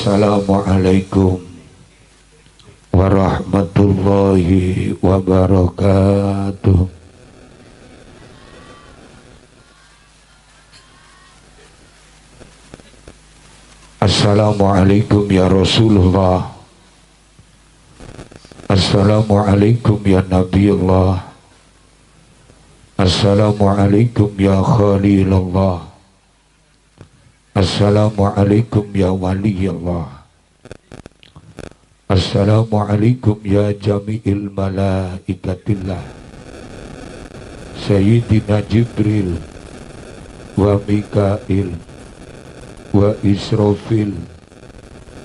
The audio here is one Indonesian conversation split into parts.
Assalamualaikum warahmatullahi wabarakatuh. Assalamualaikum ya Rasulullah. Assalamualaikum ya Nabiullah. Assalamualaikum ya Khalilullah. Assalamualaikum ya Waliyullah. Assalamualaikum ya jami'il malaikatillah. Sayyidina Jibril wa Mikail wa Israfil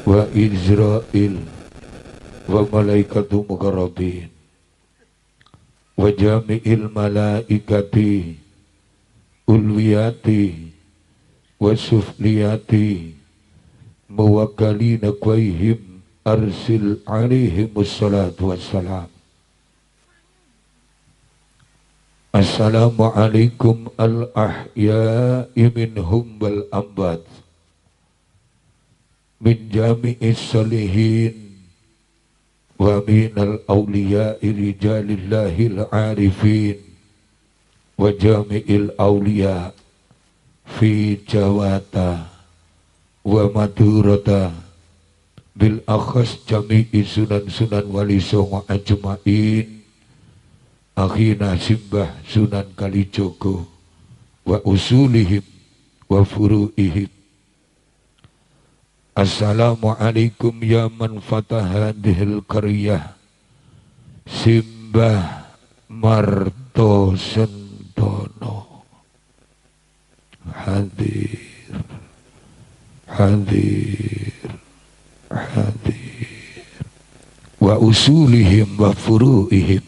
wa Izrail wa malaikatu muqarrabin wa jami'il malaikati ulwiyati wa sufliyati muwakkalina qaihim arsil alaihimus salatu wassalam. Assalamualaikum al-ahya'i minhum wal amwat min jami'is salihin wa minal awliya'i rijalillahil arifin wa jami'il awliya' fi Jawata wa Madurata bil akhas jami'i sunan wali songo ajma'in akhina simbah Sunan Kalijogo wa usulihim wa furu'ihim. Assalamualaikum ya man fatahadhil qaryah Simbah Marto Sentono. Hadir, hadir, hadir. Wa usulihim wa furu'ihim.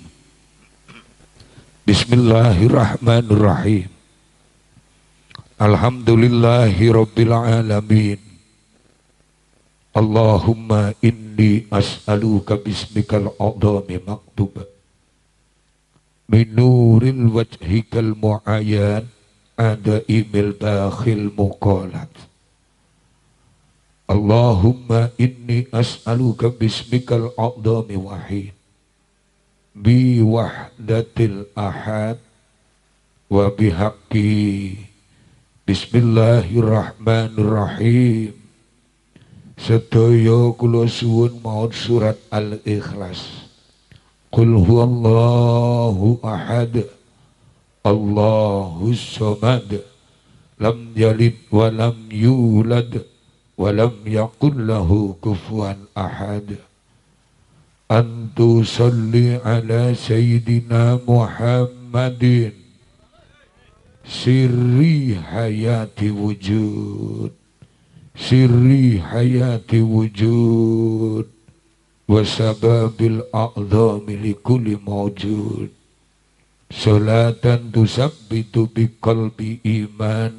Bismillahirrahmanirrahim. Alhamdulillahi rabbil alamin. Allahumma inni as'aluka bismikal a'dhami maktub min nuril wajhikal mu'ayyan ada imil bakhil muqalat. Allahumma inni as'aluka bismikal a'dhami wahid bi wahdatil ahad wa bihaqqi. Bismillahirrahmanirrahim. Sedaya kula suwun maun surat Al-Ikhlas. Qul huwallahu ahad, Allahus samad, lam yalid wa lam yulad wa lam yakul lahu kufuwan ahad. Antu salli ala sayyidina Muhammadin sirri hayati wujud, sirri hayati wujud wa sababil a'zami likulli mawjud. Salatan tusabbitu bi qalbi iman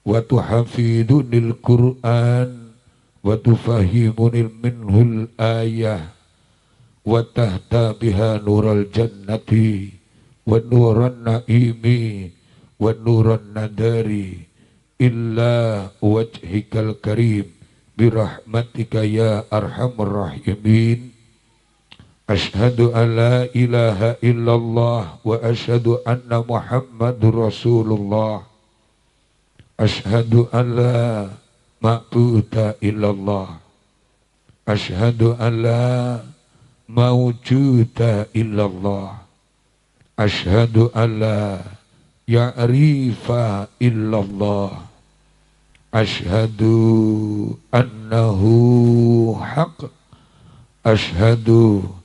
wa tuhafidunil Qur'an wa tufahimunil minhul ayah wa tahta biha nural jannati wa nuran naimi wa nuran nadari illa wajhikal karim birahmatika ya arhamar rahimin. Ashhadu an la ilaha illallah wa ashhadu anna Muhammadur Rasulullah. Ashhadu an la ma'buda illallah. Ashhadu an la mawjuda illallah. Ashhadu an la ya'rifa illallah. Ashhadu annahu haq. Ashhadu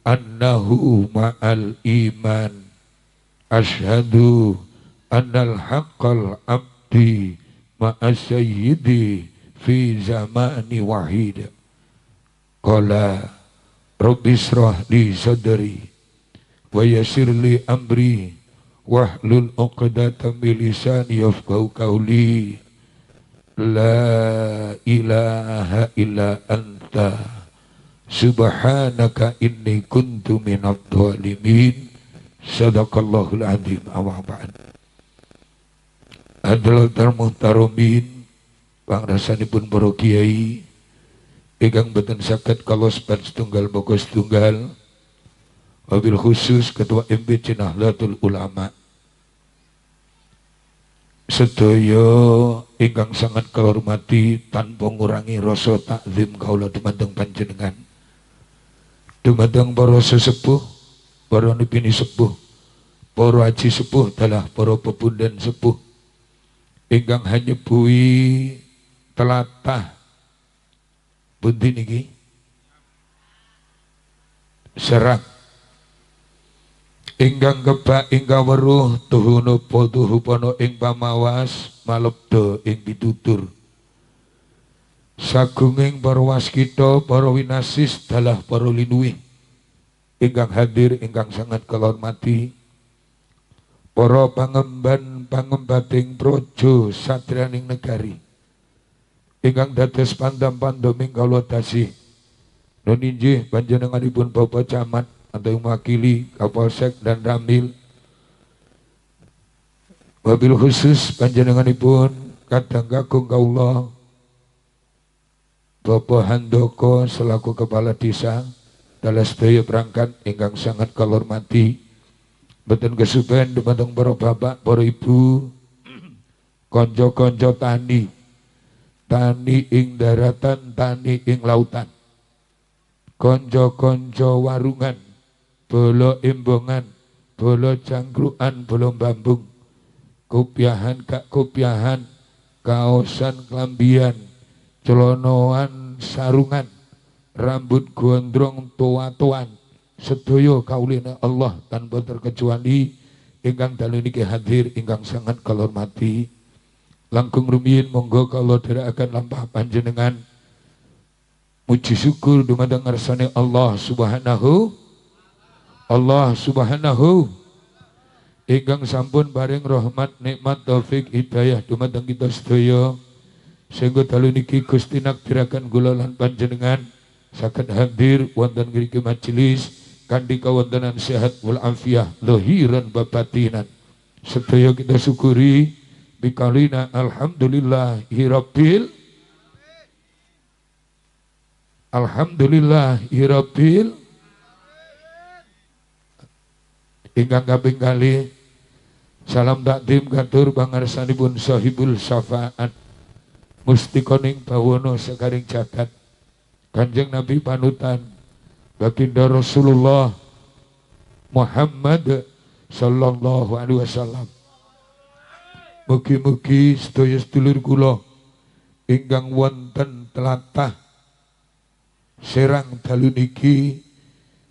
annahu ma'al iman. Ashhadu annal haqqal abdi ma'a sayyidi fi zamani wahid. Qala Rabbi israh li sadri wa yassir li amri wahlul 'uqdatam min lisani yafqahu qawli. La ilaha illa anta subhanaka inni kuntu minadh dhalimin. Sadaqallahul azim. Amma ba'd. Hadirin muhtaromin, pangrasanipun para kiai, ingkang boten saged kalos ban setunggal moga setunggal. Wabil khusus Ketua MPC Nahdlatul Ulama sedaya ingkang sangat kehormati tanpa ngurangi rasa takzim kaula dumateng panjenengan, dumateng para sesepuh, para nipini sepuh, para haji sepuh dalah para pepundan sepuh ingkang hanyebui telatah pundi niki Serang ingkang kebak ingkang weruh tuhuna tuhupono ing pamawas malebda ing pitutur sagunging para waskita para winasis dalah para linuwih ingkang hadir ingkang sangat kehormati para pangemban pangembating praja satriyaning negari ingkang dados pandam-pandaming kawula tasih nun inggih panjenenganipun Bapak Camat atau mewakili Kapolsek dan Ramil, wabil khusus panjenenganipun kadang kakung kaula Bapak Handoko selaku kepala desa dalah sedaya perangkat ingkang sangat kehormati boten kesupen dumateng para bapak para ibu konco-konco tani ing daratan tani ing lautan konco-konco warungan bolo imbongan, bolo jangkruan, bolo bambung, kopiahan kak kopiahan, kaosan kelambian, celonoan sarungan, rambut gondrong toa-toan, sedaya kaulina Allah tanpa terkecuali ingkang dalu niki hadir ingkang sangat kehormati. Langkung rumiyin monggo kalau dherekaken lampah panjenengan muji syukur dumateng ngarsane Allah Subhanahu ingkang sampun paring rahmat nikmat taufik hidayah dumateng kita sedaya sehingga dalu niki Gusti nakdiraken kula lan panjenengan saged hadir wonten ngriki majelis kanthi kawontenan sehat wal afiah zahiran babatinan sedaya kita syukuri bikalina alhamdulillahirabbil ingkang kaping kalih salam takdim katur pangarsanipun sahibul syafaat mustikoning bawono sekaring jagat Kanjeng Nabi panutan baginda Rasulullah Muhammad sallallahu alaihi wasallam. Mugi-mugi sedaya sedulur kula ingkang wonten tlatah Serang dalu niki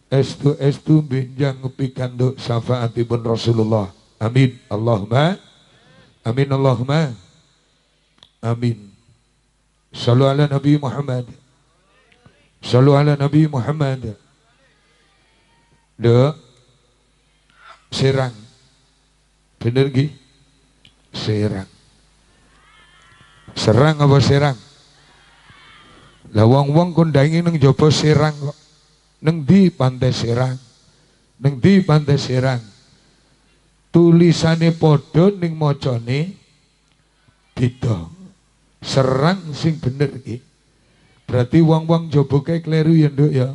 estu benjang pikantuk syafaatipun Rasulullah. Amin Allahumma amin Allahumma amin. Shallu ala Nabi Muhammad. Shallu ala Nabi Muhammad. Serang. Bener nggih? Serang. Serang apa Serang? Lah wong-wong kondangi nang jaba Serang kok. Neng di pantai Serang, neng di pantai Serang, tulisane podo ning mocone beda. Serang sing bener iki. Berarti wong-wong joboke kleru ya nduk ya.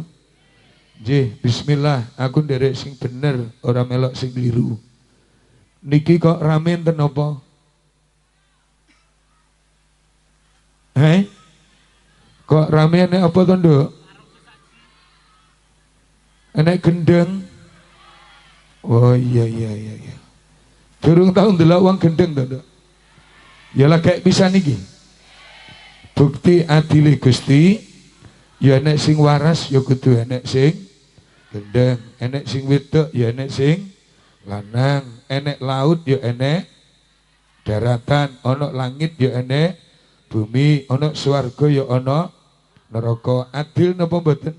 Nggih, bismillah, aku nderek sing bener, ora melok sing keliru. Niki kok rame enten apa? Kok rame nek apa to, Nduk? Enek gendeng. Oh iya. Durung tau ndelok wong gendeng to, Nduk. Ya lah kayak pisan iki. Bukti adile Gusti, ya enek sing waras ya kudu enek sing gendeng, enek sing wedok ya enek sing lanang, enek laut ya enek daratan, ana langit ya enek bumi, ana swarga ya ana neraka. Adil napa mboten?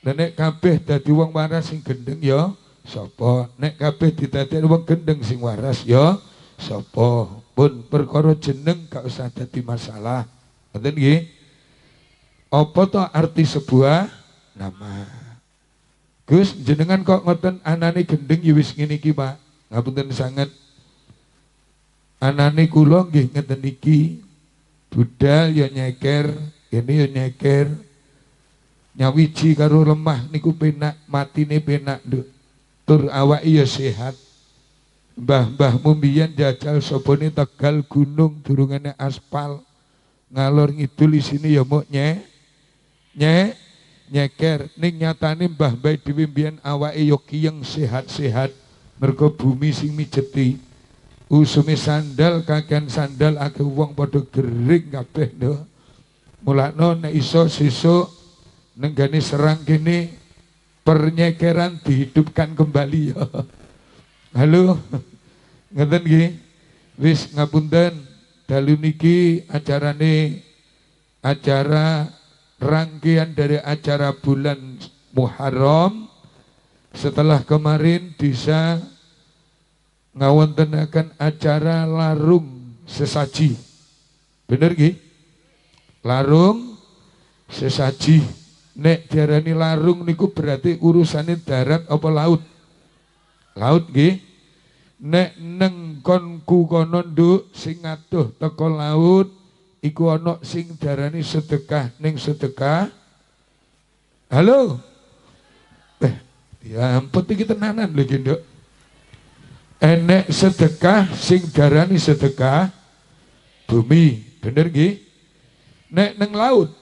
Nek kabeh dadi wong waras sing gendeng ya sapa? Nek kabeh didadekne wong gendeng sing waras ya sapa? Pun perkara jeneng gak usah dadi masalah. Ngoten nggih. Apa to arti sebuah nama? Gus, jenengan kok ngoten anane gendeng ya wis ngene iki, Pak. Ngapunten sanget. Anane kula nggih ngeten iki. Budal ya nyeker, ini ya nyeker. Nyawiji karo lemah niku penak, matine penak nduk. Tur awake ya sehat. Mbah-mbahmu mbiyen jajal sapane Tegal gunung durungane aspal. Ngalor ngidul isine ya mok nyeker ning nyatane mbah-mbah dhewe mbiyen awake ya kiyeng sehat-sehat. Mergo bumi sing mijeti. Usume sandal kakean sandal akeh wong padha gering kabeh nduk. Mulakno nek iso sesuk nenggane Serang kene pernyekeran dihidupkan kembali ya. Halo. Ngeten nggih. Wis ngapunten dalu niki acara rangkaian dari acara bulan Muharram. Setelah kemarin bisa ngawontenaken acara larung sesaji. Bener nggih? Larung sesaji. Nek diarani larung niku berarti urusane darat apa laut? Laut nggih. Nek neng konku kono nduk sing ngadoh teko laut iku ana sing diarani sedekah ning sedekah. Halo. Ya ampun iki tenanan lho iki nduk. Enek sedekah sing diarani sedekah bumi, bener nggih? Nek neng laut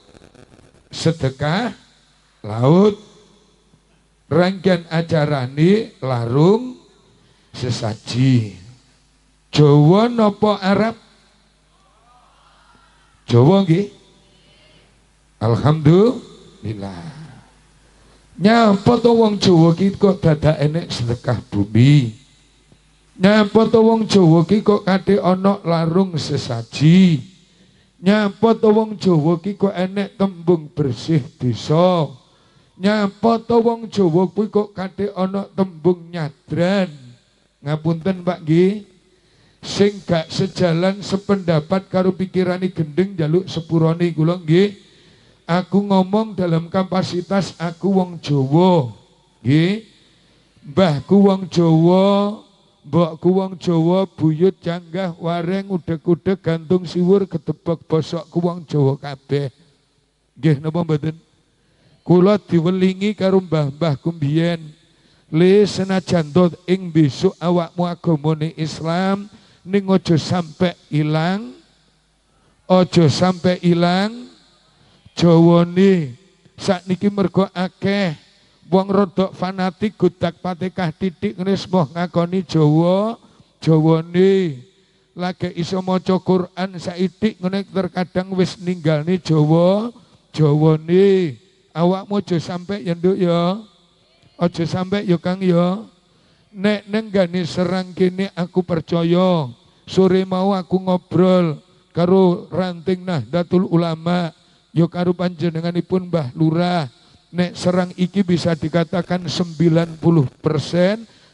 sedekah laut. Rangkaian acara ini larung sesaji. Jawa napa Arab? Jawa nggih. Alhamdulillah. Nyapa to wong Jawa ki kok dadak enek sedekah bumi? Nyapa to wong Jawa ki kok kate ana larung sesaji? Nyapa to wong Jawa ki kok enek tembung bersih desa? Nyapa to wong Jawa kuwi kok kate ana tembung nyadran? Ngapunten Pak nggih. Sing gak sejalan sependapat karo pikirane gendeng njaluk sepurane kula nggih. Aku ngomong dalam kapasitas aku wong Jawa. Nggih. Mbahku wong Jawa, mbokku wong Jawa, buyut canggah wareng udeg-udeg gantung siwur gedebek bosokku wong Jawa kabeh. Nggih napa mboten? Kula diwelingi karo mbah-mbahku mbiyen. Le senajan to ing besok awakmu agamane Islam ning aja sampe ilang. Aja sampe ilang Jawane. Sakniki mergo akeh wong rodok fanatik gudak Fatihah titik ngene semua ngakoni Jawa, Jawane. Lagi iso maca Quran saitik ngene terkadang wis ninggalne Jawa, Jawane. Awakmu aja sampai ya nduk ya. Aja sampai ya Kang ya. Nek nenggane Serang kene aku percaya. Sore mau aku ngobrol karo ranting Nahdlatul Ulama, ya karo panjenenganipun Mbah Lurah. Nek Serang iki bisa dikatakan 90%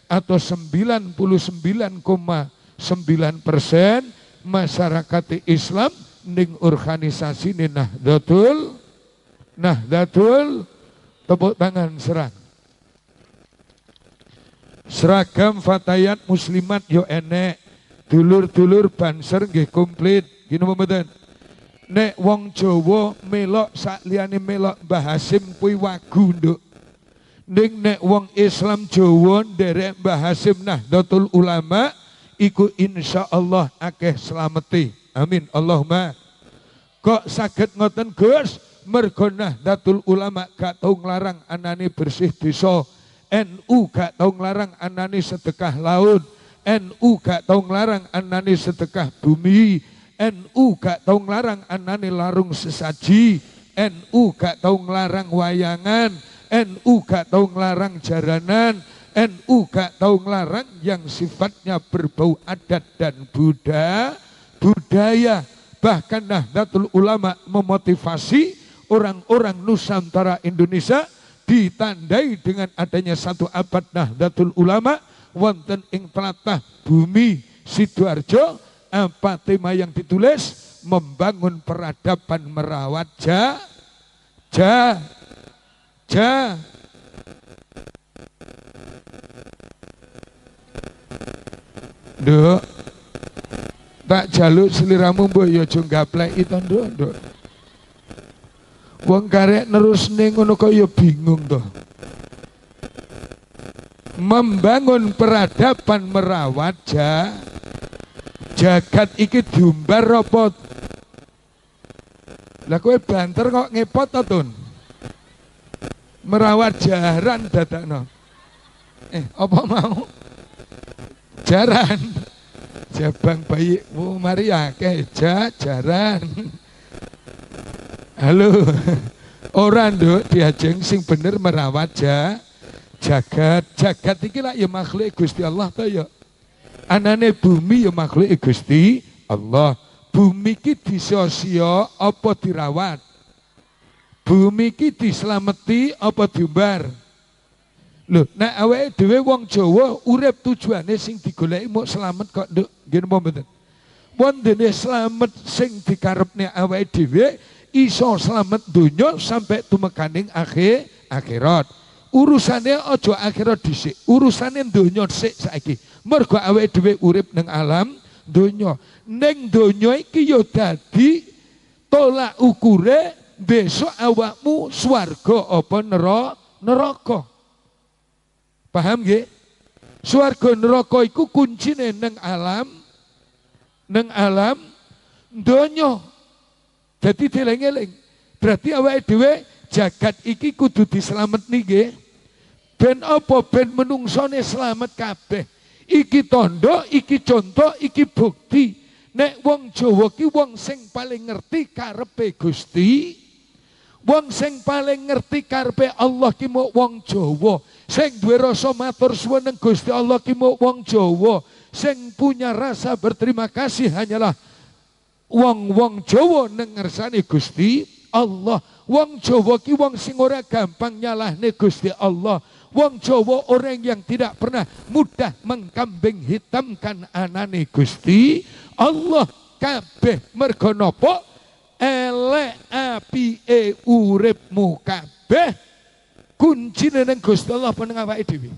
atau 99,9% masyarakat Islam ning organisasi Nahdlatul, tepuk tangan Serang. Seragam fatayat muslimat yo enek, dulur-dulur banser nggih komplit. Gini mboten. Nek wong Jawa melok sakliyane melok Mbah Hasim kuwi wagu nduk. Ning nek wong Islam Jawa nderek Mbah Hasim Nahdlatul Ulama iku insyaallah akeh slamete. Amin Allahumma. Kok saged ngoten Gus? Mergo Nahdlatul Ulama gak tau nglarang anane bersih desa. NU gak tau nglarang anane sedekah laut. NU gak tau nglarang anane sedekah bumi. NU gak tau nglarang anane larung sesaji. NU gak tau nglarang wayangan. NU gak tau nglarang jaranan. NU gak tau nglarang yang sifatnya berbau adat dan budaya. Bahkan Nahdlatul Ulama memotivasi orang-orang Nusantara Indonesia ditandai dengan adanya satu abad Nahdlatul Ulama wonten ing tlatah bumi Sidoarjo. Apa tema yang ditulis? Membangun peradaban merawat Nduk, tak jaluk seliramu mbok ya aja gapleki to nduk. Wong karek nerusne ngono kok ya bingung to. Membangun peradaban merawat jagat iki diumbar apa? Lah kowe banter kok ngepot to, Tun? Merawat jaran dadakno. Apa mau? Jaran. Jabang bayi mari akeh jaran. Halo. Ora nduk diajeng sing bener merawat jagat iki lak ya makhluk Gusti Allah to ya. Anane bumi ya makhluk Gusti Allah. Bumi ki disio-sio apa dirawat? Bumi ki dislameti apa diumbar? Lho, nek awake dhewe wong Jawa urip tujuane sing digoleki mok slamet kok nduk. Nggih napa mboten? Wondene slamet sing dikarepne awake dhewe iso slamet donya sampai tumekaning akhirat. Urusane aja akhirat dhisik, urusane donya sik saiki. Mergo awake dhewe urip ning alam donya. Ning donya iki ya dadi tolak ukure besok awakmu swarga apa neraka. Paham nggih? Swarga neraka iku kuncine ning alam donya. Dadi dieling-eling. Berarti awake dhewe jagat iki kudu dislametni nggih. Ben apa? Ben menungsone slamet kabeh. Iki tondo, iki contoh, iki bukti. Nek wong Jawa ki wong sing paling ngerti karepe Gusti. Wong sing paling ngerti karepe Allah ki mok wong Jawa. Sing duwe rasa matur suwun nang Gusti Allah ki mok wong Jawa. Sing punya rasa berterima kasih hanyalah wong Jawa nang ngersane Gusti Allah. Wong Jawa ki wong sing ora gampang nyalahne Gusti Allah. Wong Jawa orang yang tidak pernah mudah mengkambing hitamkan anane Gusti Allah. Kabeh mergo napa? Elek apike uripmu kabeh kuncine ning Gusti Allah apa ning awake dhewe.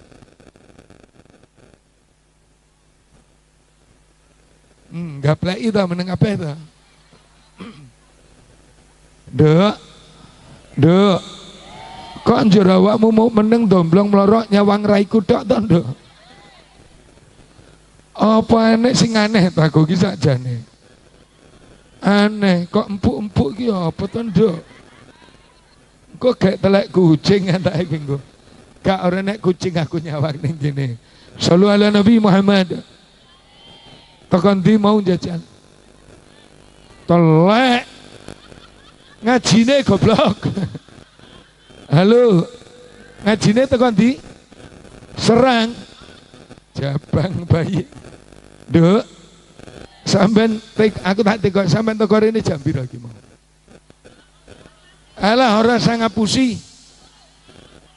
Gapleki ta meneng kabeh ta. Nduk. Kok njur awakmu mau meneng domblong melorok nyawang raiku tok to, Nduk? Apa enek sing aneh ta kok iki sakjane? Aneh, kok empuk-empuk ki apa to, Nduk? Kok gak telek kucing tak iki engko. Gak ora nek kucing aku nyawang ning kene. Shallu ala Nabi Muhammad. Tekan ndi mau jajal? Telek. Ngajine goblok. Halo. Ngajine tekan ndi? Serang. Jabang bayi. Nduk. Sampeyan aku tak tekok sampeyan teko rene jam pira iki mau? Alah ora sang ngapusi.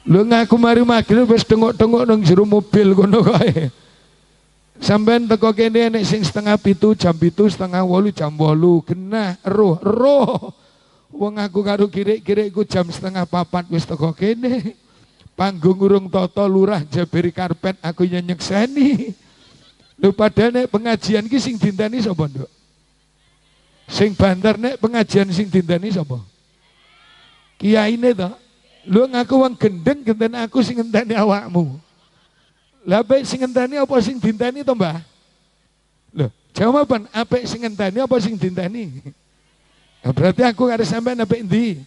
Lho ngaku mari magrib wis tengok-tengok nang jero mobil kono kae. Sampeyan teko kene nek sing 6:30 jam 7 setengah 8 jam 8 genah roh. Wong aku karo kirik-kirikku jam 3:30 wis teko kene. Panggung urung tata lurah jaberi karpet aku nyekseni. Lho padahal nek pengajian ki sing dinteni sapa, Nduk? Sing banter nek pengajian sing dinteni sapa? Kiyaine to. Lho ngaku wong gendeng genten aku sing ngenteni awakmu. Lah apik sing ngenteni apa sing dinteni to, Mbah? Lho, jawaban apik sing ngenteni apa sing dinteni? Nah, berarti aku harus sampean apik endi?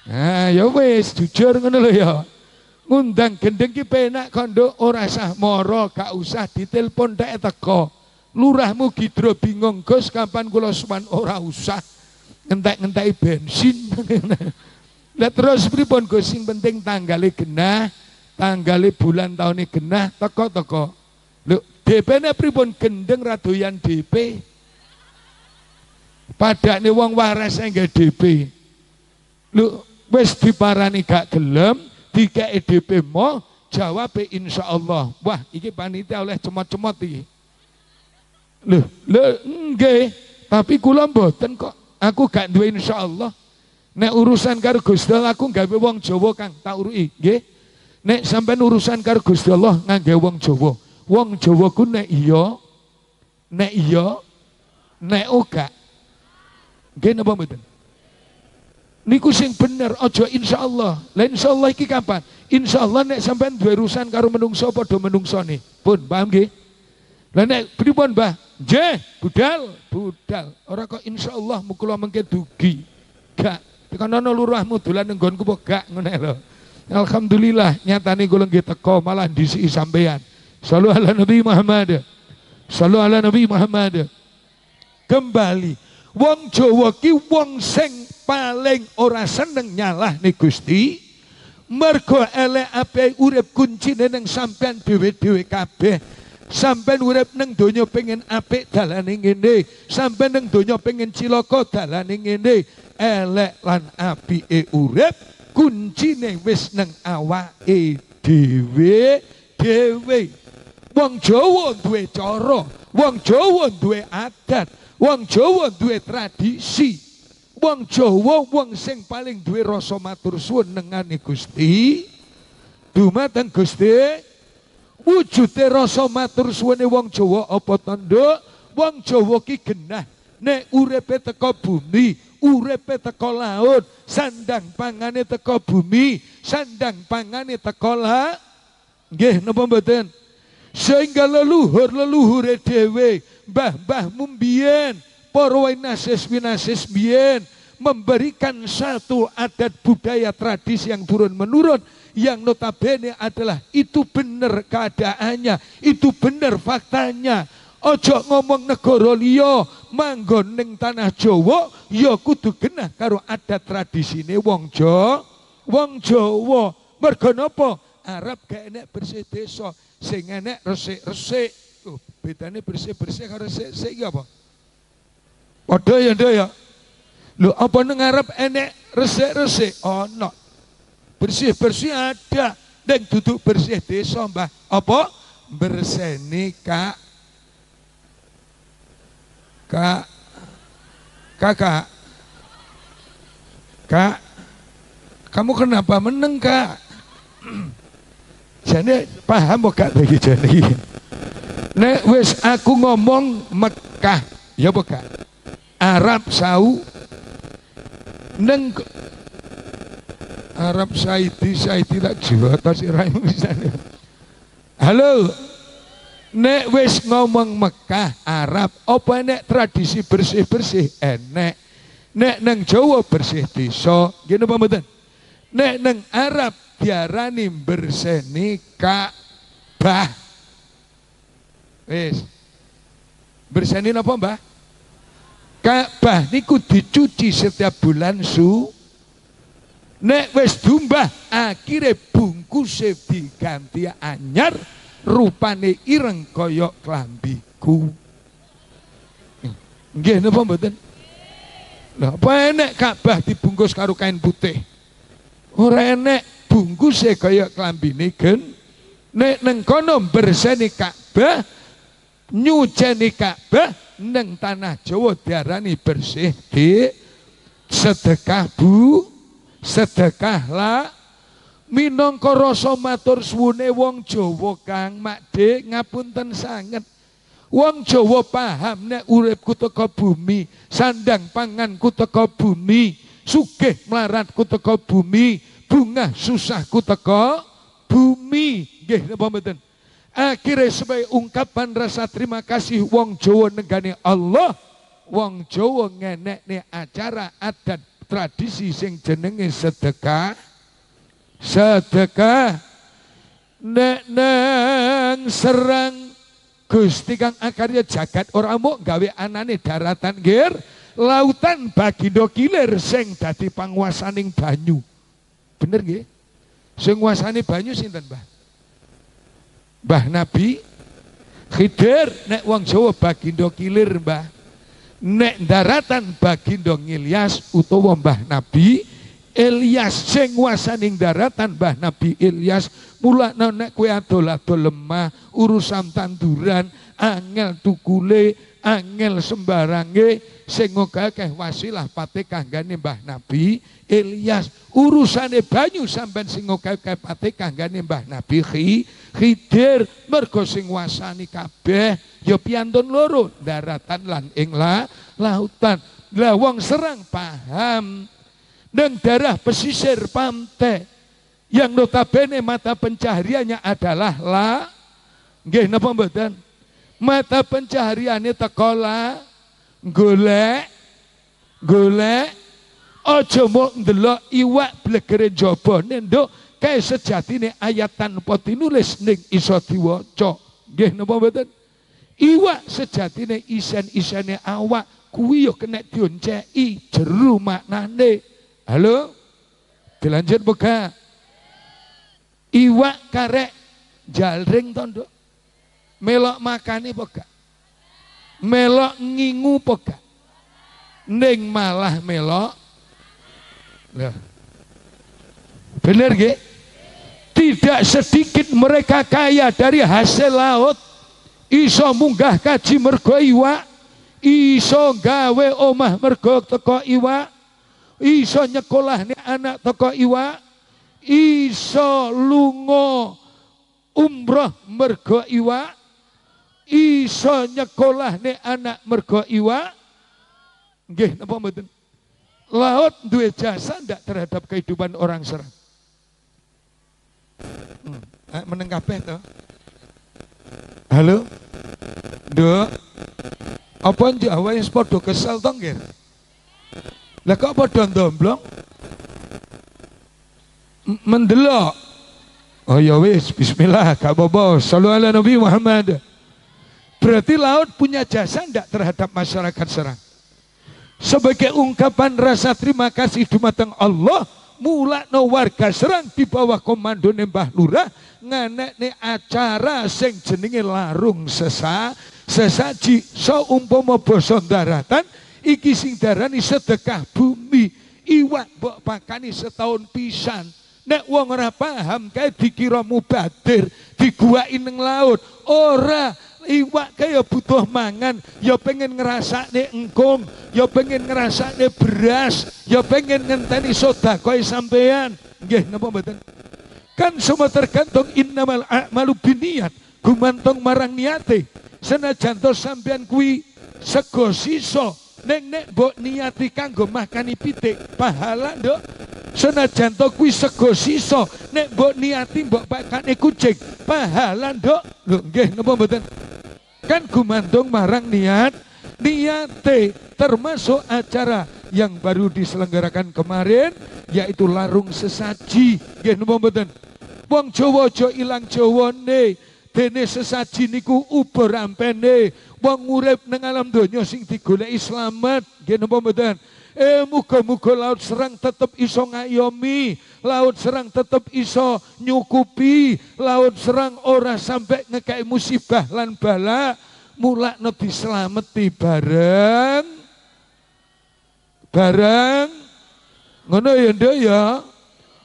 Nah, ya wis jujur ngono lho ya. Ngundang gendeng ki penak kok, Nduk, ora usah moro, gak usah ditelepon tek teko. Lurahmu Gidro bingung, Gus kapan kula sowan ora usah. Ngentek-ngenteki bensin. Lah terus pripun Gus sing penting tanggale genah, tanggale bulan taune genah, teko-teko. Lho, DP-ne pripun gendeng ra doyan DP. Padane wong waras nggih DP. Lho, wis diparani gak gelem, dikeki DP mo, jawabe insyaallah. Wah, iki panitia oleh cemot-cemot iki. Lho, nggih, tapi kula mboten kok. Aku gak duwe insyaallah. Nek urusan karo Gusti Allah aku gawe wong Jawa Kang tak uruki, nggih. Nek sampean urusan karo Gusti Allah ngangge wong Jawa. Wong Jawa ku nek iya, nek ora. Nggih napa mboten? Niku sing bener, ojo insyaallah. Lah insyaallah iki kapan? Insyaallah nek sampean duwe urusan karo menungso padha menungsone. Pun paham nggih? Lah nek pripun, Mbah? Nggih, budal. Ora kok insyaallah mukula mengke dugi. Gak. Tekan ana lurahmu dolan nang nggonku apa gak ngene lho. Alhamdulillah nyatane kula nggih teko malah disiki sampean. Shallu ala Nabi Muhammad. Shallu ala Nabi Muhammad. Kembali wong Jawa ki wong sing paling ora seneng nyalahne Gusti. Mergo elek ape urip kuncine nang sampean dhewe-dhewe kabeh. Sampean urip nang donya pengen apik dalane ngene, sampean nang donya pengen cilaka dalane ngene. Elek lan apike urip kuncine wis nang awake dhewe. Wong Jawa duwe cara, wong Jawa duwe adat, wong Jawa duwe tradisi. Wong Jawa wong sing paling duwe rasa matur suwun nengane Gusti. Dumateng Gusti, wujude rasa matur suwune wong Jawa apa to, Nduk? Wong Jawa ki genah nek uripe teko bumi, uripe teko laut, sandang pangane teko bumi, sandang pangane teko laut. Nggih napa mboten? Sehingga leluhure dhewe, mbah-mbahmu mbiyen, para winasis mbiyen memberikan satu adat budaya tradisi yang turun menurun, yang notabene adalah itu benar keadaannya, itu benar faktanya. Ojo ngomong negara liya, manggon ning tanah Jawa ya kudu genah karo adat tradisine wong Jawa. Mergo napa? Arab gak enek bersih desa, sing enek resik-resik. Oh, bedane bersih-bersih karo resik-resik iki apa? Padha ya, Nduk ya. Lho, apa nang Arab enek resik-resik? Ono. Bersih-bersih ada, ning duduk bersih desa, Mbah. Apa? Berseni kakak. Kak, kamu kenapa meneng, Kak? Jane paham kok gak iki jane iki. Nek wis aku ngomong Mekah, ya apa gak? Arab Saudi neng Arab Saudi tak jiwa ta sirahmu pisane. Halo. Nek wis ngomong Mekah, Arab, apa nek tradisi bersih-bersih enek. Nek nang Jawa bersih desa, ngene apa mboten? Nek nang Arab diarani berseni Ka'bah. Wis. Berseni napa, Mbah? Ka'bah niku dicuci setiap bulan nek wis dumbah akhire bungkuse diganti anyar, rupane ireng kaya klambiku. Nggih napa mboten? Lah apa enek Ka'bah dibungkus karo kain putih? Ora enek bungkuse kaya klambine gen. Nek neng kono berseni Ka'bah, nyuceni Ka'bah neng tanah Jawa diarani bersih di sedekah sedekahlah. Minangka rasa matur suwune wong Jawa Kang Makde ngapunten sanget. Wong Jawa paham nek uripku teka bumi, sandang panganku teka bumi, sugih mlaratku teka bumi, bungah susahku teka bumi. Nggih napa mboten? Akhire sebagai ungkapan rasa terima kasih wong Jawa nenggane Allah, wong Jawa ngenekne acara adat tradisi sing jenenge sedekah. Nek nang Serang Gusti Kang Akarya jagat ora muk gawe anane daratan nggih, lautan bagindo kilir sing dadi panguasaning banyu. Bener nggih? Sing nguasani banyu sinten, Mbah? Mbah Nabi Khidir. Nek wong Jawa bagindo kilir, Mbah. Nek daratan bagindo Ilyas utawa Mbah Nabi Ilyas. Sing nguasaning daratan Mbah Nabi Ilyas. Mulane nek kowe adol-adol lemah, urusan tanduran, angel tukule, angel sembarange, sing ngogakeh wasilah pate kanggane Mbah Nabi Ilyas. Urusane banyu sampean sing ngogakeh pate kanggane Mbah Nabi Khidir. Mergo sing nguasani kabeh ya piantun loro, daratan lan ing lautan. Lah wong Serang paham dan daerah pesisir pantai yang notabene mata pencahariannya adalah nggih napa mboten? Mata pencahariannya tekola golek aja mau ndelok iwak blegere jabane nduk kae sejatine ayat tanpa tinulis ning iso diwaca. Nggih napa mboten? Iwak sejatine isen-isene awak kuwi yo kena dionceki jero maknane. Halo? Dilanjut boga. Iwak karek jaring to nduk. Melok makani boga. Melok ngingu boga. Ning malah melok. Lah. Bener nggih? Tidak sedikit mereka kaya dari hasil laut. Iso munggah kaji mergo iwak, iso gawe omah mergo teko iwak, iso nyekolahne anak teko iwak, iso lunga umroh mergo iwak, iso nyekolahne anak mergo iwak. Nggih napa mboten? Laut duwe jasa ndak terhadap kehidupan orang serang. Meneng kabeh to. Halo? Nduk. Apa Jawa wis padha kesel to nggih? Lah kok padha ndomblong? Mendelok. Oh ya wis, bismillah, gak apa-apa. Shallu ala Nabi Muhammad. Berarti laut punya jasa ndak terhadap masyarakat Serang? Sebagai ungkapan rasa terima kasih dumateng Allah, mulakno warga Serang di bawah komando Mbah Lurah nganekne acara sing jenenge larung sesaji saumpama basa daratan iki sing darani sedekah bumi. Iwak mbok pakani setahun pisan. Nek wong ora paham kae dikira mubadir, diguwaki ning laut. Ora, iwak kaya butuh mangan, ya pengen ngrasakne engkung, ya pengen ngrasakne beras, ya pengen ngenteni sedekah sampean. Nggih napa mboten? Kan semua tergantung innamal a'malu binniyat, gumantung marang niate. Senajan to sampean kuwi sego sisa nek mbok niati kanggo makani pitik, pahala nduk. Senajan to kuwi sego sisa nek mbok niati mbok pakane kucing, pahala nduk. Lho nggih napa mboten? Kan gumantung marang niate, termasuk acara yang baru diselenggarakan kemarin yaitu larung sesaji. Nggih napa mboten? Wong Jawa aja ilang Jawane, dene sesaji niku uber rampene. Wong urip ning alam donya sing digoleki slamet. Nggih napa mboten? Muga-muga laut Serang tetep iso ngayomi, laut Serang tetep iso nyukupi, laut Serang ora sampai ngekei musibah lan bala, mulakno dislameti bareng ngono ya nduk ya.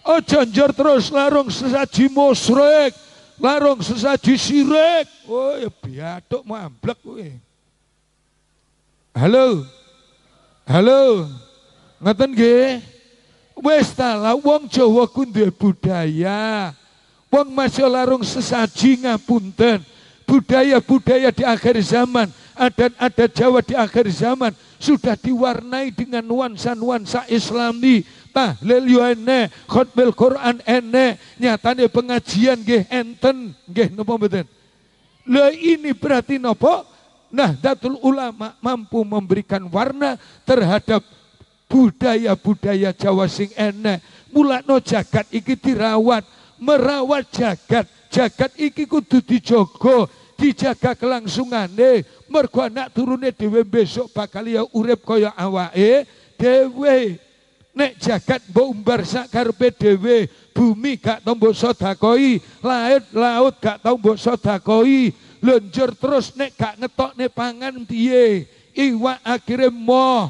Aja njur terus larung sesaji musyrik, larung sesaji syirik. Oh ya biatuk mamblek kowe. Halo, ngeten nggih. Wis ta lah wong Jawa ku duwe budaya. Wong masih larung sesaji ngapunten. Budaya-budaya di akhir zaman, adat-adat Jawa di akhir zaman sudah diwarnai dengan nuansa-nuansa Islami. Tahlil yo enek, khutbah Quran enek, nyatane pengajian nggih enten, nggih napa mboten? Lah ini berarti napa? Nahdlatul Ulama mampu memberikan warna terhadap budaya-budaya Jawa sing enek. Mulakno jagat iki dirawat, merawat jagat iki kudu dijaga, dijaga kelangsungane. Mergo anak turune dhewe besok bakal ya urip kaya awake dhewe. Nek jagat mbok umbar sak karepe dhewe, bumi gak tau mbok sedakoi, laut gak tau mbok sedakoi. Lonjor terus nek gak ngetokne pangan piye? Iwak akhire moh.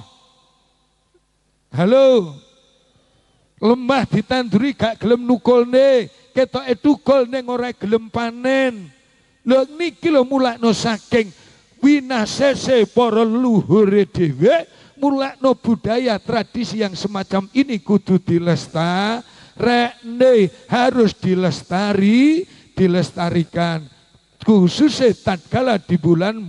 Halo. Lemah ditanduri gak gelem nukulne, ketoke tukul ning ora gelem panen. Lho niki lho mulakno saking winasese para leluhure dhewe, mulakno budaya tradisi yang semacam ini kudu dilestarekne, harus dilestarikan. Khususnya tatkala di bulan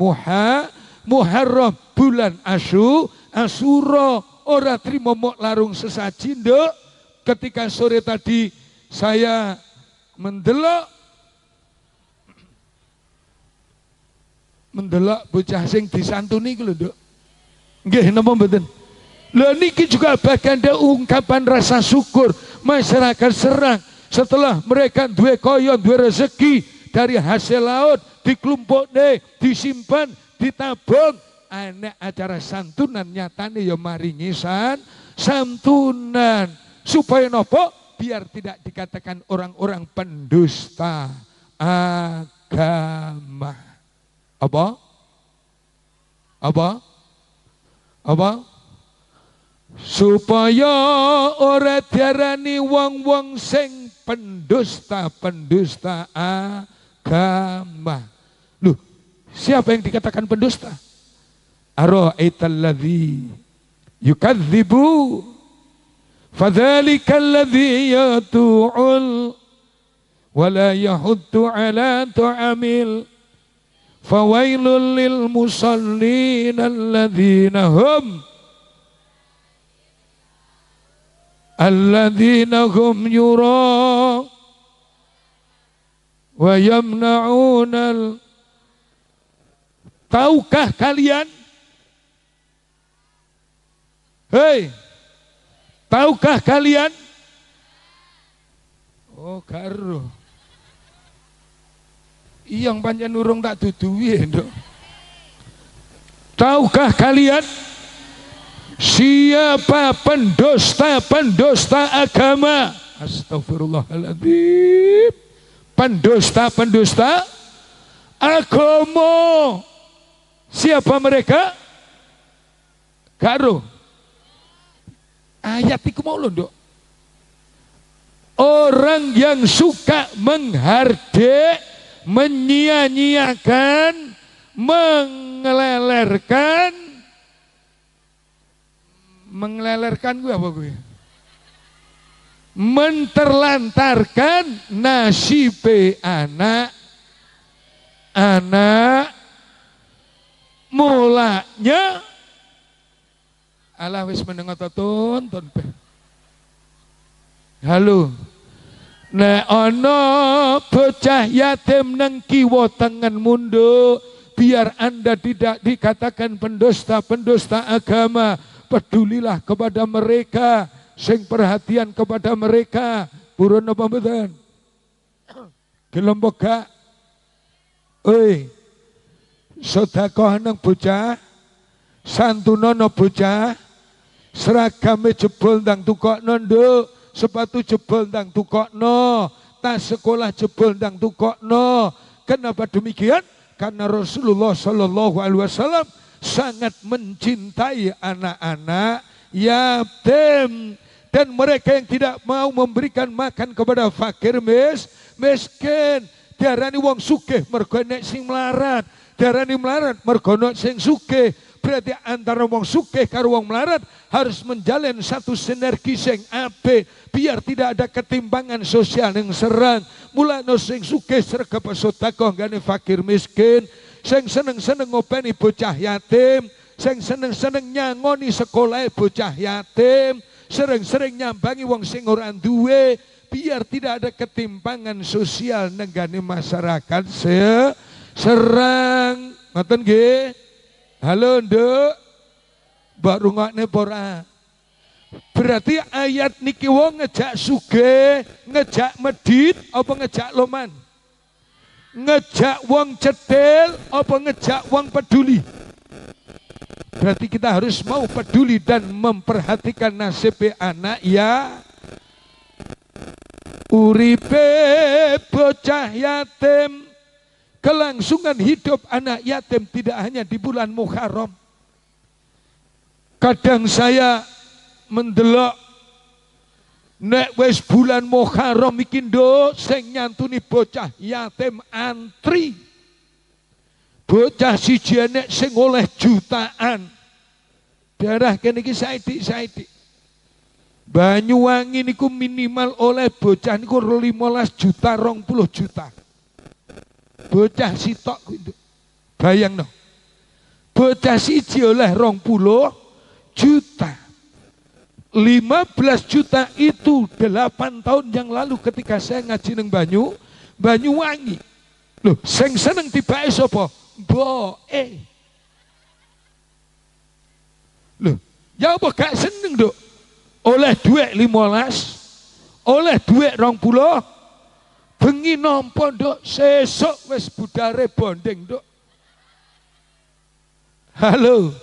Muharram, bulan Asyura, ora trimo mok larung sesaji nduk. Ketika sore tadi saya mendelok bocah sing disantuni iku lho nduk. Nggih napa mboten? Lha niki juga bagian dari ungkapan rasa syukur masyarakat Serang setelah mereka duwe kaya duwe rezeki dari hasil laut diklumpukne, disimpan, ditabung, ana acara santunan nyatane ya maringi santunan supaya nopo biar tidak dikatakan orang-orang pendusta agama. Apa? Supaya ora diarani wong-wong sing pendusta agama. Loh, siapa yang dikatakan pendusta? Ara'aital ladzi yukadzibu fadzalikal ladzi yatu'ul wala yahuddu ala tu'amil fawailul lil musallin alladzina hum yura wa yamna'unal. Tahukah kalian? Hei, tahukah kalian? Oh karo. Iyang pancen urung tak duduhi nduk. Tahukah kalian siapa pendusta agama? Astagfirullahaladzim. Pendusta agama. Siapa mereka? Karo. Ayat iku mau lho nduk. Orang yang suka menghardik, menyia-nyiakan, menglelerkan gue apa gue? Menterlantarkan nasib anak mulanya Allah wis mendengar tonton. Halo. Nek ana bocah yatim nang kiwa tengen mundu, biar Anda tidak dikatakan pendusta agama. Pedulilah kepada mereka, sing perhatian kepada mereka. Purun apa mboten? Gelem gak? Oi. Sedekah nang bocah, santunono bocah, seragame jebol ndang tukokno nduk, sepatu jebol ndang tukokno, tas sekolah jebol ndang tukokno. Kenapa demikian? Karena Rasulullah Shallallahu Alaihi Wasallam sangat mencintai anak-anak yatim dan mereka yang tidak mau memberikan makan kepada fakir miskin. Diarani wong sugih mergo nek sing melarat, diarani melarat mergo nek sing sugih. Berarti antara wong sugih karo wong melarat harus menjalin satu sinergi sing apik biar tidak ada ketimpangan sosial yang Serang. Mulane sing sugih sregep sedekah nggane fakir miskin, sing seneng-seneng ngopeni bocah yatim, sing seneng-seneng nyangoni sekolah bocah yatim, sering-sering nyambangi wong sing ora duwe biar tidak ada ketimpangan sosial nenggane masyarakat Serang. Ngoten nggih? Halo nduk, mbak rungokne pora. Berarti ayat niki wong ngejak sugih, ngejak medit, apa ngejak loman? Ngejak wong cetil, apa ngejak wong peduli? Berarti kita harus mau peduli dan memperhatikan nasib anak ya. Uripe bocah yatim, kelangsungan hidup anak yatim tidak hanya di bulan Muharram. Kadang saya mendelok nek wis bulan Muharram iki nduk sing nyantuni bocah yatim antri. Bocah siji enek sing oleh jutaan. Daerah kene iki saidik. Banyuwangi niku minimal oleh bocah niku 15 juta, 20 juta. Bocah sitok gitu. Bayang no. Bocah siji oleh 20 juta. 15 juta itu 8 tahun yang lalu ketika saya ngaji neng Banyuwangi. Loh, sing seneng tibake sapa? Mboke. Loh, ya apa gak seneng, Dok? Oleh duit 15, oleh duit 20, bengi nampa, Dok, sesuk wis budare bonding, Dok. Halo.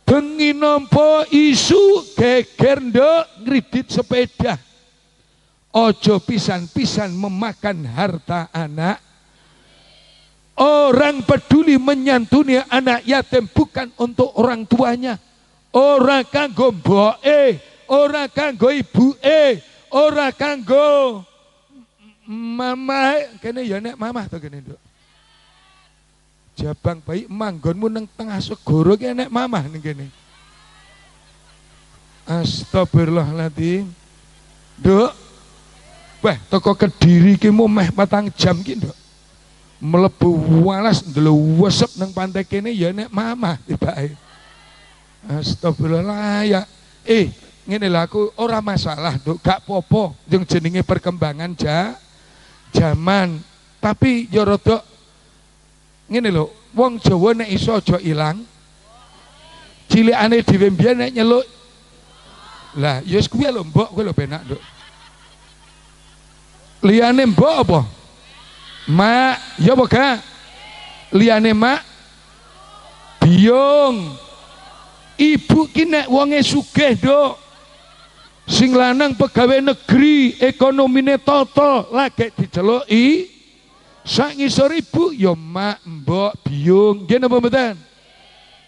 Bengi nampa isu geger, Dok, ngridit sepeda. Ojo pisan-pisan memakan harta anak. Orang peduli menyantuni anak yatim bukan untuk orang tuanya. Ora kanggo mboke, ora kanggo ibuke, ora kanggo mamae. Kene ya nek mamah to kene, Nduk. Jabang bayi manggonmu nang tengah segoro ki nek mamah ning kene. Astagfirullahaladzim. Nduk. Wah, toko Kediri ki mau meh 4 jam ki, Nduk. Mlebu walas ndelewesep nang pantai kene ya nek mamah tibake. Astagfirullah ya. Ngene lho aku ora masalah, Nduk, gak popo yang jenenge perkembangan zaman. Tapi ya rada ngene lho, wong Jawa nek iso aja ilang. Cilikane dhewe mbiyen nek nyeluk. Lah, ya wis kuwi lho, mbok kowe lho penak, Nduk. Liyane mbok apa? Mak, ya apa gak? Liyane mak? Biung. Ibu ki nek wonge sugih, Nduk. Sing lanang pegawai negeri, ekonomine total, lagi diceluki. Sak ngisor ibu ya mak, mbok, biung. Nggih napa mboten?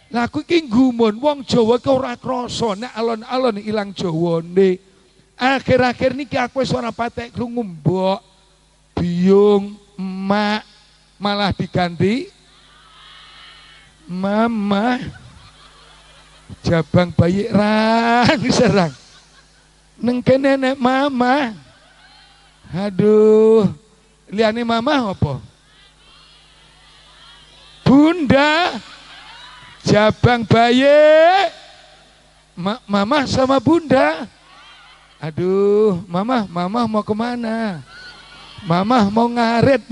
Lah aku iki nggumun wong Jawa ki ora krasa nek alon-alon ilang Jawane. Akhir-akhir niki aku wis ora patek krungu mbok, biung, emak, malah diganti mama. Jabang bayi rang serang. Neng kene nek mama. Aduh, liyane mama apa? Bunda. Jabang bayi. Mama sama bunda. Aduh, mama mau kemana? Mama mau ngarit.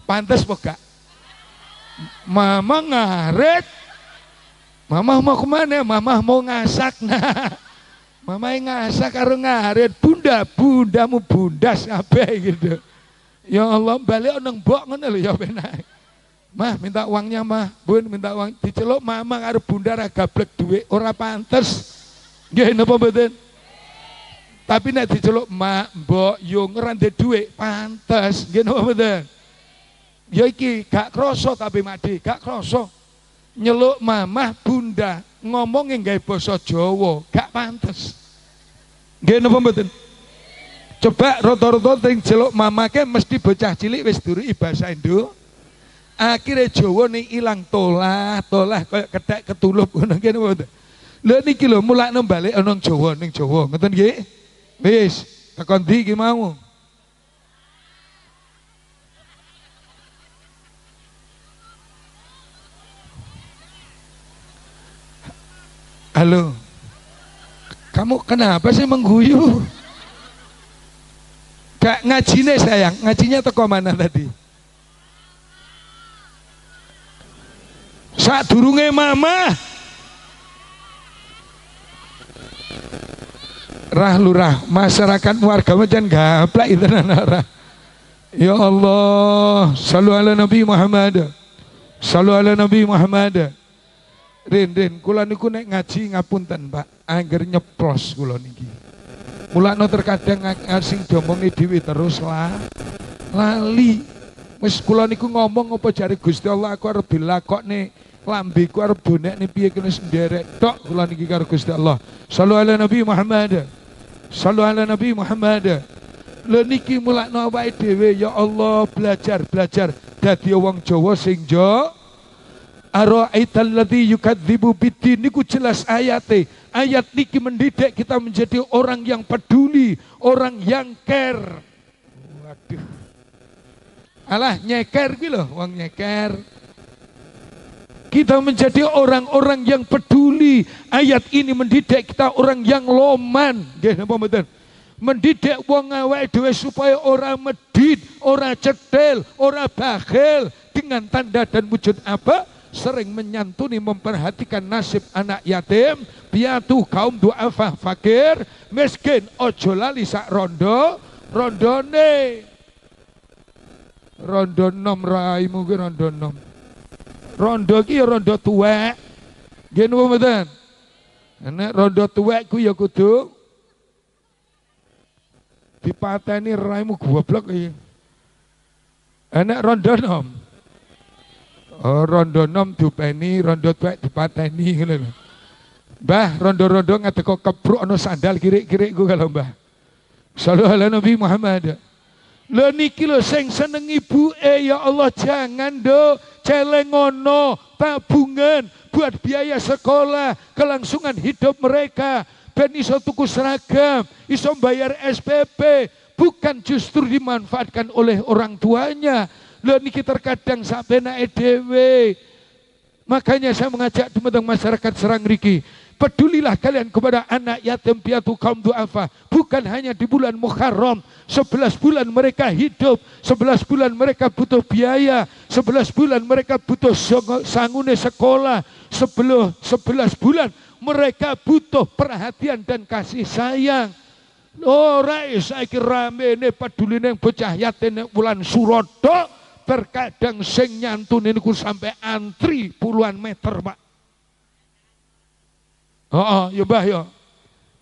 Pantes pokok. Mama ngarit. Mama mau kemana? Mama mau ngasak. Nah, mama ngasak karo ngarit. Bundamu bundas apa gitu. Ya Allah, balik nang mbok ngono lho ya penak. Mah minta uangnya mah, bun minta uang. Diceluk mama karo bunda ra gablek duit, ora pantes. Nggih napa mboten? Tapi nek diceluk mak, mbok, yo ngerande duit, pantes. Nggih napa mboten? Ya iki gak krasa tapi Made, gak krasa. Nyeluk mamah, bunda, ngomong nggawe basa Jawa, gak pantes. Nggih napa mboten? Coba rata-rata sing celuk mamake mesti bocah cilik wis durui basa Indo. Akhirnya Jawa nih ilang tolah kayak ketek ketulup ngono kene mboten. Lha niki lho mulakno balik ana Jawa ning Jawa, ngoten nggih? Wis, takon ndi iki mau? Halo. Kamu kenapa sih mengguyu? Gak ngajine sayang, ngajinya teko mana tadi? Saat durunge mama lurah masyarakat warga macam gaplak itu nara. Ya Allah, sallu ala Nabi Muhammad. Sallu ala Nabi Muhammad. Rin, kula niku nek ngaji ngapunten, Pak. Angger nyeplos kula niki. Mulane terkadang sing diomongi dhewe terus lali. Wis kula niku ngomong apa jare Gusti Allah aku arep dilakokne lambeku arep bonekne piye kene senderek tok kula niki karo Gusti Allah. Shallu ala Nabi Muhammad. Shallu ala Nabi Muhammad. Lha niki mulakno awake dhewe ya Allah belajar dadi wong Jawa sing jo. Ara'aital ladzi yukadzibu biddin niku jelas ayate. Ayat niki mendidik kita menjadi orang yang peduli, orang yang care. Waduh. Alah nyeker ki lho, wong nyeker. Kita menjadi orang-orang yang peduli. Ayat ini mendidik kita orang yang loman. Nggih napa mboten? Mendidik wong awake dhewe supaya ora medit, ora cetil, ora bakhil dengan tanda dan wujud apa? Sering menyantuni, memperhatikan nasib anak yatim, piatu, kaum duafa, fakir, miskin, ojo lali sak rondo, rondone. Rondo nom raimu ki rondo nom. Rondo ki rondo tuwek. Nggih napa mboten? Nek rondo tuwek ku ya kudu dipateni raimu goblok iki. Nek rondo nom. Oh, rondo nom dupeni, rondo tuwek dipateni ngono lho. Mbah, rondo-rondo ngadeko kepruk ana sandal kirik-kirik ku kalau Mbah. Sallallahu alaihi Nabi Muhammad. Lho niki lho sing seneng ibuke, ya Allah jangan do celengono tabungan buat biaya sekolah, kelangsungan hidup mereka, ben iso tuku seragam, iso bayar SPP, bukan justru dimanfaatkan oleh orang tuanya. Lho niki terkadang sabenake dhewe. Makanya saya mengajak teman-teman masyarakat Serang Riki, pedulilah kalian kepada anak yatim piatu kaum duafa. Bukan hanya di bulan Muharram, 11 bulan mereka hidup, 11 bulan mereka butuh biaya, 11 bulan mereka butuh sangune sekolah, 11 bulan mereka butuh perhatian dan kasih sayang. Ora saiki ramene peduline bocah yatim nek wulan Surodo, terkadang sing nyantun niku sampai antri puluhan meter, Pak. Oh, ya Mbah ya.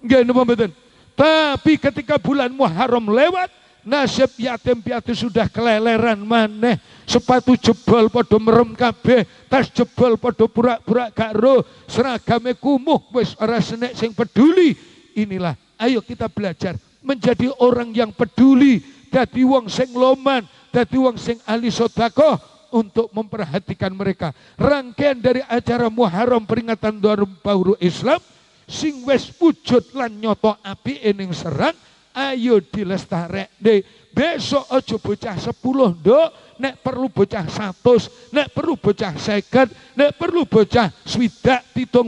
Nggih napa mboten? Tapi ketika bulan Muharram lewat, nasib yatim piatu sudah keleleran maneh. Sepatu jebol padha merem kabeh, tas jebol padha purak-purak gak ro, seragame kumuh wis ora senek sing peduli. Inilah, ayo kita belajar menjadi orang yang peduli, dadi wong sing loman, dadi wong sing ahli sedekah untuk memperhatikan mereka. Rangkaian dari acara Muharram peringatan Tahun Baru Islam sing wis wujud lan nyoto apike ning Serang, ayo dilestarekne. Besok aja bocah 10 nduk, nek perlu bocah 100, nek perlu bocah 50, nek perlu bocah 70, 70,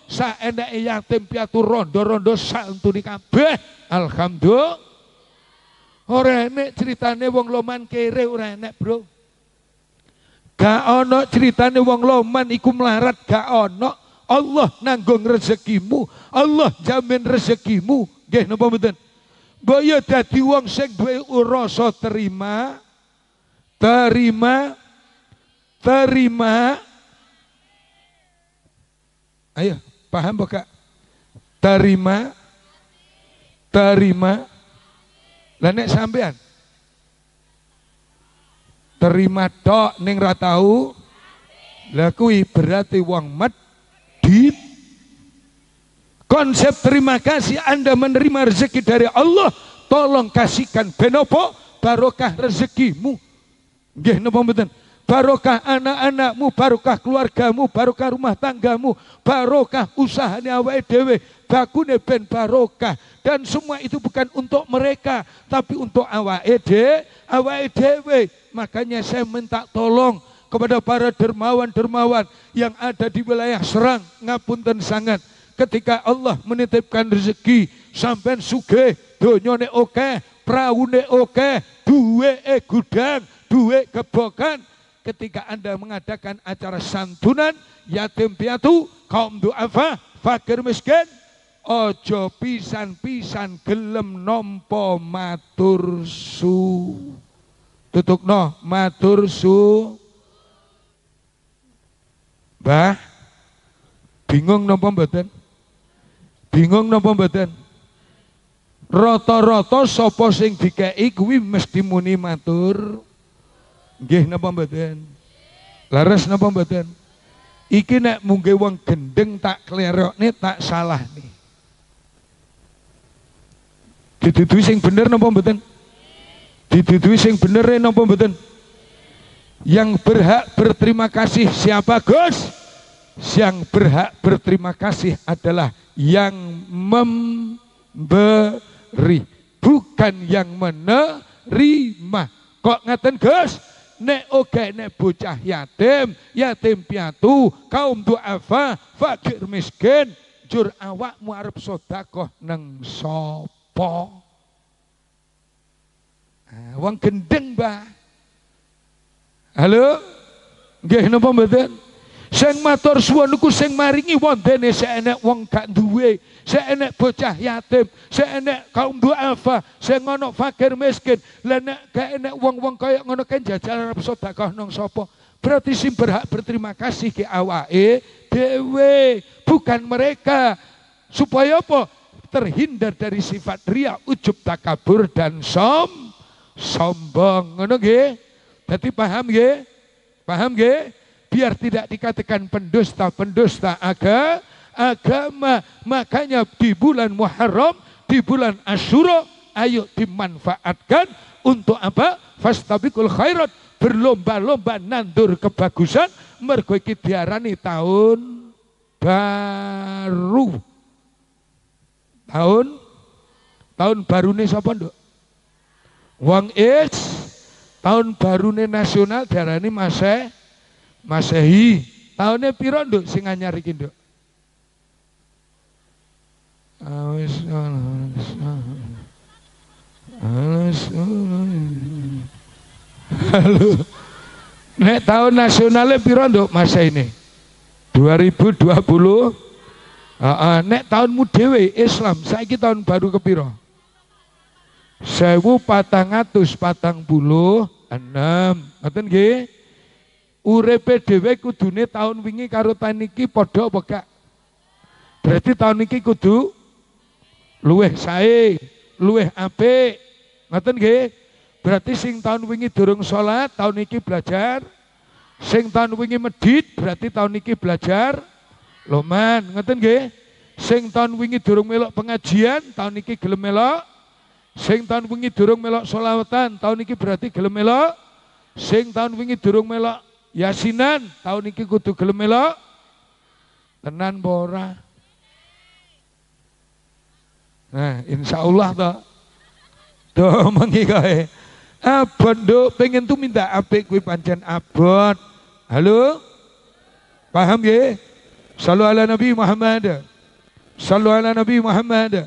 saeneke yatim piatu rondo-rondo santuni kabeh. Alhamdulillah. Ora enek ceritane wong loman kere, ora enek, Bro. Gak ono ceritane wong loman iku melarat, gak ono. Allah nanggung rezekimu, Allah jamin rezekimu. Nggih napa mboten? Mbok yo dadi wong sing duwe rasa terima. Ayo, paham mbok Kak? Terima. Lah nek sampean terima tok ning ra tau, lah kuwi berarti wong medit. Konsep terima kasih Anda menerima rezeki dari Allah, tolong kasihkan benopo barokah rezekimu. Nggih napa mboten? Barokah anak-anakmu, barokah keluargamu, barokah rumah tanggamu, barokah usahane awake dhewe, bakune ben barokah. Dan semua itu bukan untuk mereka, tapi untuk awake dhewe. Makanya saya minta tolong kepada para dermawan-dermawan yang ada di wilayah Serang, ngapunten sangat. Ketika Allah menitipkan rezeki, sampean sugih, donyane akeh, praune akeh, duweke gudang, duwe kebokan. Ketika Anda mengadakan acara santunan yatim piatu, kaum duafa, fakir miskin, ojo pisan-pisan gelem nompo matur su. Tutukno matur su. Mbah, bingung napa mboten? Bingung napa mboten? Rata-rata sapa sing dikeki kuwi mesti muni matur. Nggih napa mboten? Laras napa mboten? Iki nek mungge wong gendeng tak klerokne tak salah nih. Didudui sing bener napa mboten? Didudui sing bener napa mboten? Yang berhak berterima kasih siapa, Gus? Yang berhak berterima kasih adalah yang memberi, bukan yang menerima. Kok ngaten, Gus? nek oke nek bocah yatim piatu, kaum duafa, fakir miskin, jur awakmu arep sedekah nang sapa? Wong gendeng, Mbah. Halo? Nggih napa mboten? Sing matur suwun niku sing maringi wondene sik enek wong gak duwe, sik enek bocah yatim, sik enek kaum duafa, sing ana fakir miskin. Lah nek gak enek wong-wong kaya ngono kan jajal arep sedekah nang sapa? Berarti sing berhak berterima kasih ke awake dhewe, bukan mereka. Supaya apa? Terhindar dari sifat riya, ujub, takabur dan sombong. Ngono nggih? Dadi paham nggih? Paham nggih? Biar tidak dikatakan pendusta agama. Makanya di bulan Muharram, di bulan Asyura, ayo dimanfaatkan untuk apa? Fastabiqul khairat, berlomba-lomba nandur kebagusan, mergo iki diarani tahun baru. Tahun barune sapa, Nduk? Wong tahun barune nasional diarani Masehi. Tahunnya piro, Nduk, sing anyar iki, Nduk? Halo. Nek tahun nasionalnya piro, Nduk, Masehi ini? 2020. Nek tahunmu dhewe Islam saiki tahun baru kepiro? 1446. Ngoten nggih? Urepe dhewe kudune tahun wingi karo tahun iki padha apa gak? Berarti tahun iki kudu luweh sae, luweh apik. Ngoten nggih? Berarti sing tahun wingi durung salat, tahun iki belajar. Sing tahun wingi medhit, berarti tahun iki belajar loman. Ngoten nggih? Sing tahun wingi durung melok pengajian, tahun iki gelem melok. Sing tahun wingi durung melok sholawatan, tahun iki berarti gelem melok. Sing tahun wingi durung melok yasinan, tahun iki kudu gelem melok. Tenan apa ora? Nah, insyaallah to mengi kae. Abot, Nduk, pengen tuh minta apik kuwi pancen abot. Halo? Paham nggih? Shallu ala Nabi Muhammad. Shallu ala Nabi Muhammad.